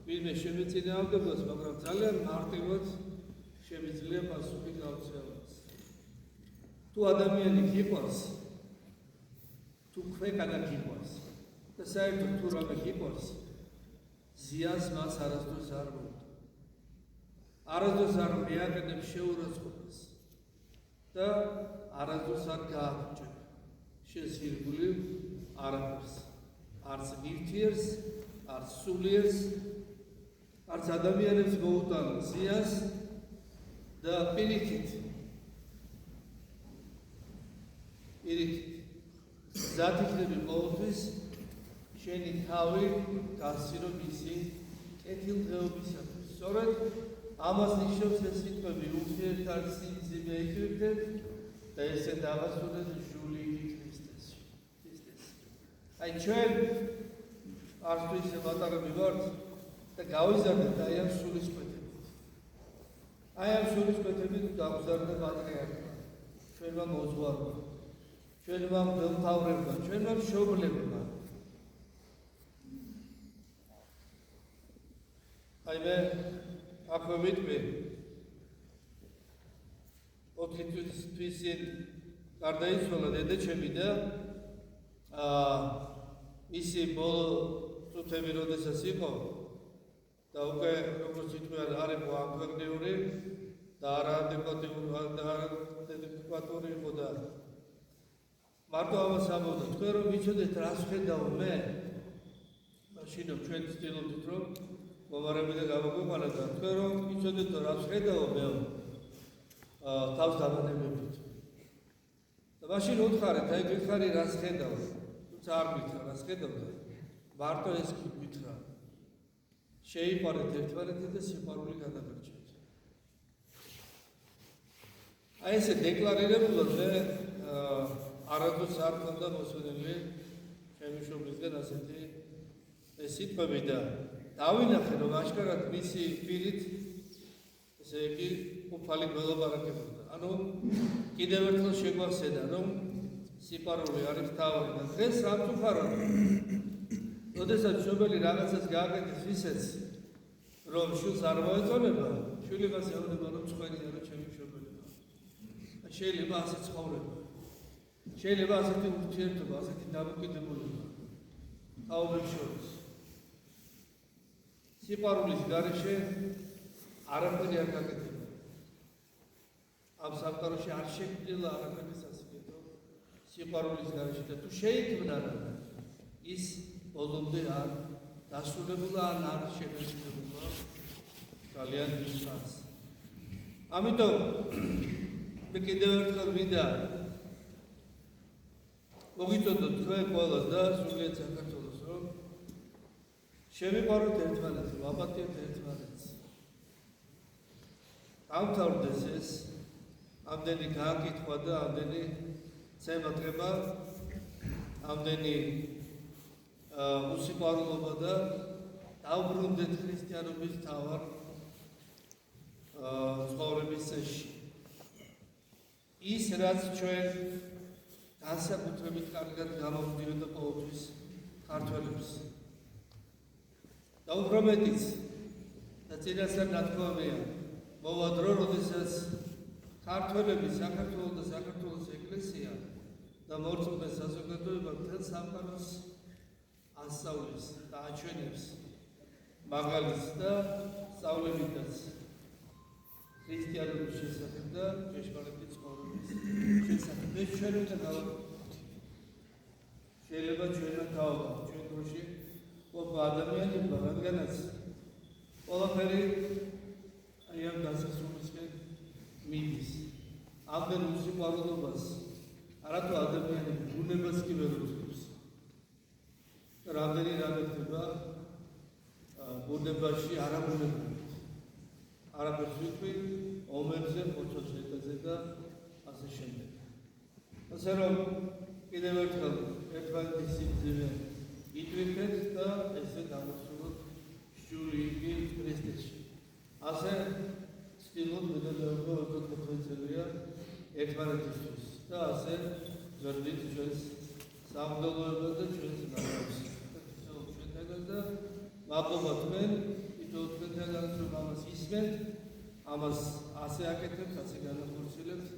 ვინმე შემეწინააღმდეგოს, მაგრამ ძალიან მარტივად შემიძლია პასუხი გავცემოს. თუ ადამიანი გიყვარს, თუ ქვეყანა გიყვარს და საერთოდ თუ რამე გიყვარს, ზიანს მას არასდროს არ მოუწევს. არასდროს არ მიაყენებს შეურაცხყოფას და არასდროს არ გააჩნდება შენს ირგვლივ არაფერს. არც ნივთიერს, არც სულიერს, არც ადამიანებს მოუტანა ზიანს და პირიქით გზად იქნები ყოველთვის შენი თავი გასირო მისი კეთილდღეობისათვის. სწორედ ამას ნიშნავს ეს სიტყვები ურთიერთარცი მძიმე იქნებდეთ და ესე დავასრულეთ ჟული ქრისტესში. აი ჩვენ არც ისე პატარები ვართ და გავიზარდეთ აი ამ სულისკვეთებით. აი ამ სულისკვეთებით გავზარდა პატრიარქი. ჩვენმა მოზღვარმა, ჩვენმა მღვდელმთავრებმა, ჩვენმა მშობლებმა. აი მე აქვე ვიტყვი 4 თვის წინ გარდაიცვალა დედაჩემი და მისი ბოლო წუთები როდესაც იყო და უკვე როგორც ითქვია არ იყო ამგვარდიური და არადეკვატური იყო და მარტო ამას ამბობდა თქვენ რომ ვიცოდეთ რას ხედავ მე მაშინ ჩვენ ვცდილობთ რომ მომარები და გავაგვიყვანოთ და თქვენ რომ ვიცოდეთ რას ხედავ მე თავს დავანებებით და მაშინ უთხარეთ აი გითხარი რას ხედავ თუმცა არ გითხრა რას ხედავ და მარტო ეს გითხრა შეიყვარეთ ერთმანეთი და სიყვარული გადაგარჩეთ. აი ესე დეკლარირებულად მე არადროს არ მქონდა მოსვენილი ჩემი მშობლისგან ასეთი სიტყვები და დავინახე რომ აშკარად მისი პირით ესე იგი უფალი გველაპარაკებოდა. ანუ კიდევ ერთხელ შეგვახსენა რომ სიყვარული არის მთავარი და დღეს რა ვთქვათ როდესაც მშობელი რაღაცას გააკეთებს ისეც რომ შვილს არ მოეწონება, შვილი მას ეუბნება რომ წვენია რომ ჩემი მშობელია. შეიძლება ასე ცხოვრება. შეიძლება ასეთი ურთიერთობა, ასეთი დამოკიდებულება თაობებს შორის. სიყვარულის გარეშე არაფერი არ გაკეთება. ამ სამყაროში არ შეგვიძლია არაფერი სასიკეთო სიყვარულის გარეშე და თუ შეიქმნა ის ბოლომდე არ დასრულებულა ან არ შეგეძლებულა ძალიან დიდხანს. ამიტომ მე კიდევ ერთხელ მინდა მოგიწოდოთ თქვენ ყველას და სულიერ საქართველოს რომ შევიყვაროთ ერთმანეთს, ვაპატიოთ ერთმანეთს. გამთავრდეს ეს ამდენი გააკითხვა და ამდენი ცემატება, ამდენი უსიყვარულობა და დავბრუნდეთ ქრისტიანობის მთავარ ცხოვრების წესში. ის რაც ჩვენ განსაკუთრებით კარგად გამოვდიოდა ყოველთვის ქართველებს. და უფრო მეტიც და წინასწარ ნათქვამია მოვა დრო, როდესაც ქართველები საქართველოს და საქართველოს ეკლესია და მორწმუნე საზოგადოება მთელ სამყაროს ასწავლის და აჩვენებს მაგალითს და სწავლებითაც ქრისტიანობის შესახებ და ჭეშმარიტი ცხოვრების შესახებ. ეს ჩვენ უნდა გავაკეთოთ. შეიძლება ჩვენმა თავად ჩვენ დროში ყოფა ადამიანებმა რადგანაც ყველაფერი აი ამ დასასრულისკენ მიდის. ამდენ უსიყვარულობას არათუ ადამიანები ბუნებას კი ვერ უძლებს. რამდენი რამე ხდება ბუნებაში არაბუნებრივად. არაფერს ვიტყვი ომებზე, ხოჭოჭრეთაზე და ასე შემდეგ. ასე რომ კიდევ ერთხელ ერთმანეთის სიმძიმე იტვირთეთ და ესე გამოსულოთ ჟული ქრისტესში. ასე ცდილობთ მედალეობა ოდოთ ერთმანეთისთვის და ასე ზრდით ჩვენს სამღვდელოებას და ჩვენს ნაყოფს. ჩვენთაგან და მადლობა თქვენ თქვენთანაც რომ ამას ისმენთ, ამას ასე აკეთებთ, ასე განახორციელებთ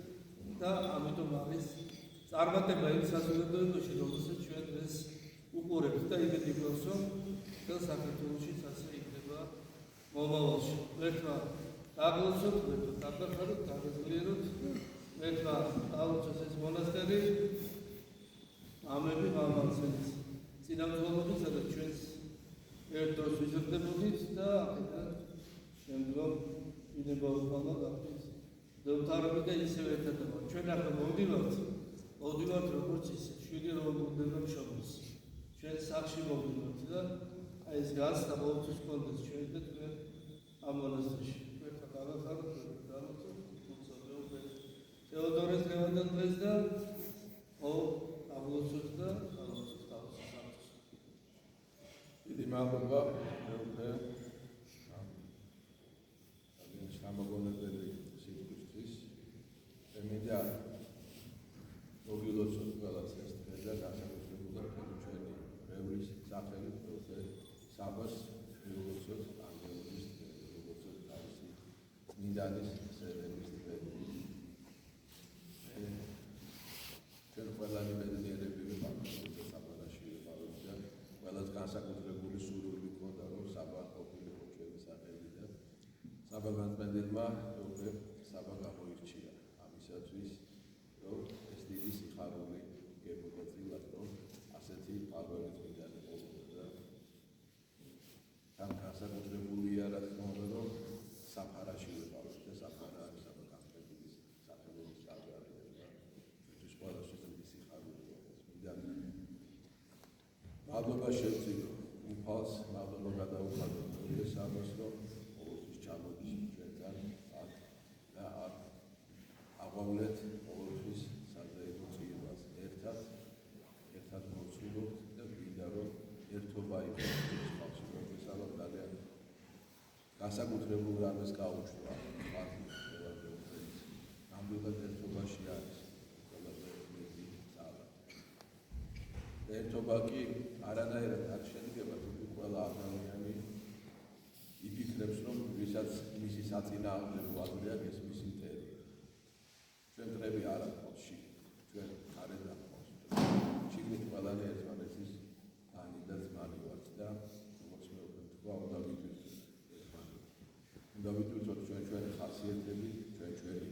და ამიტომ არის წარმატება იმ საზოგადოებაში, რომელსაც ჩვენ დღეს უყურებთ და იმედი გვაქვს, რომ მთელ საქართველოშიც ასე იქნება მომავალში. ერთმა დაგლოცოთ, ერთმა დაგახაროთ, დაგაძლიეროთ, ერთმა დაალოცოს ეს მონასტერი, ამები მამაცենց წინამძღოლობით, სადაც ჩვენს ერთ დროს ვიზრდებოდით და აქედან შემდგომ იდება უფალმა გახდით დევთარები და ისევ ერთად ვარ. ჩვენ ახლა მოვდივართ როგორც ისე, შვილი რომ მოვდება მშობელს. ჩვენ სახლში მოვდივართ და აი ეს გასწრა ყოველთვის გქონდეს ჩვენ და თქვენ ამ მონასტერში. ერთმა დაგახაროთ, დავუწოთ, თეოდორეს დღევანდელ დღეს და დავლოცოთ და დავლოცოთ თავს. დიდი მადლობა მეუღლე გამოგონებელი სიტყვისთვის. მინდა მოგილოცოთ ყველას ეს დღე და განსაკუთრებულად ჩვენი რევრის სახელით მეუღლე საბას მოგილოცოთ ანგელოზის მოგილოცოთ თავისი წმინდანის სერვერის დღე. ჩვენ ყველანი ბედნიერები ვიყავით საბადაში ვიყავით და ყველას განსაკუთრებული სურვილი ჰქონდა რომ საბა ყოფილიყო ჩვენი სახელი და საბა განწმენდელმა მეუღლე საბა გამოირჩია ამისათვის რომ ეს დიდი სიხარული გებოდა წილად რომ ასეთი პარველი წმინდანი ყოფილიყო და განსაკუთრებულია რა თქმა უნდა რომ საფარაში ვიყავით და საფარა არის საბა განწმენდელის სახელობის კარგარი ეს ყველასთვის დიდი სიხარული წმინდანი მადლობა შევწიო უფალს მადლობა გადაუხადო ეს ამას რომ ყოველთვის ჩამოდის ჩვენთან აქ და აქ აღვავლეთ ყოველთვის საზეიმო წირვას ერთად მოცულობთ და გვინდა რომ ერთობა იყოს ხალხში პროფესიონალ ძალიან განსაკუთრებულ რამეს გაუჩნდა ხალხი ნამდვილად ერთობაში არის ყველაზე მეტი ძალა ერთობა კი არანაირად არ შედგება თუმცა ყველა ადამიანი იფიქრებს რომ ვისაც მისი საწინააღმდეგო აზრი აქვს ეს მისი მტერი ჩვენ დღები არ აქვს ჩვენ გარედან გვყავს შიგნით ყველანი ერთმანეთისანი და ძმანი ვართ და როგორც მე ვთქვა უნდა ვიტვირთოთ ჩვენი ხასიათები ჩვენი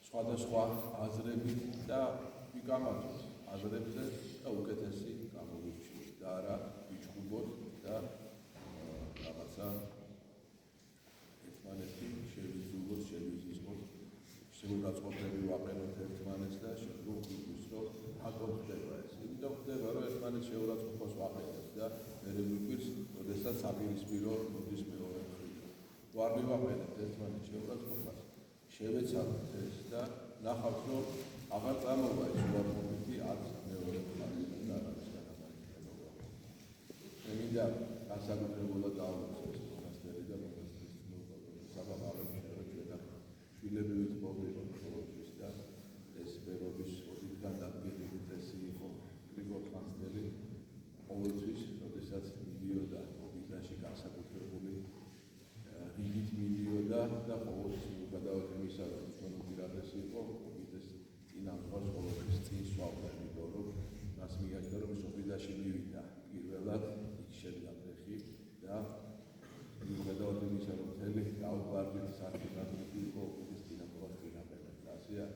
სხვადასხვა აზრებით და ვიკამათოთ აზრებზე და უკეთესი გამოვირჩიოთ და არა ვიჩხუბოთ და რაღაცა ერთმანეთი შევიძულოთ, შევიზისხოთ, შეურაცხყოფები ვაყენოთ ერთმანეთს და შემდგომ ვიგვის რომ აკო ხდება ეს. იმიტომ ხდება რომ ერთმანეთს შეურაცხყოფას ვაყენებთ და მერე ვიგვირს, როდესაც საპირისპირო მოდის მეორე მხრიდან. ვარ მივაყენებთ ერთმანეთს შეურაცხყოფას, შევეცადოთ ეს და ნახავთ რომ აღარ წამოვა ეს უარყოფითი არც მეორე მხრიდან და არც განამარტება. მე მინდა განსაკუთრებულად დავუწყო ეს მონასტერი და მონასტრის საბაბალებში რომ ჩვენ შვილები ვითხოვდით ყოველთვის და ეს ბერობის ოდითგან დადგენილი წესი იყო გრიგოლ ხანძთელი ყოველთვის როდესაც მიდიოდა ობიდაში განსაკუთრებული რიგით მიდიოდა და ყოველთვის გადავედი მისა რომ ჩვენ უპირატესი იყო ობიდეს წინამძღოლს ყოველთვის წინ სვავდა იმიტომ რომ მას მიაჩნდა რომ ობიდაში მივიდა პირველად იქ შედგა ფეხი და გადავედი მისა რომ მთელი გაუგარდით საერთოდ იყო ობიდეს წინამძღოლს წინაპრებად ასეა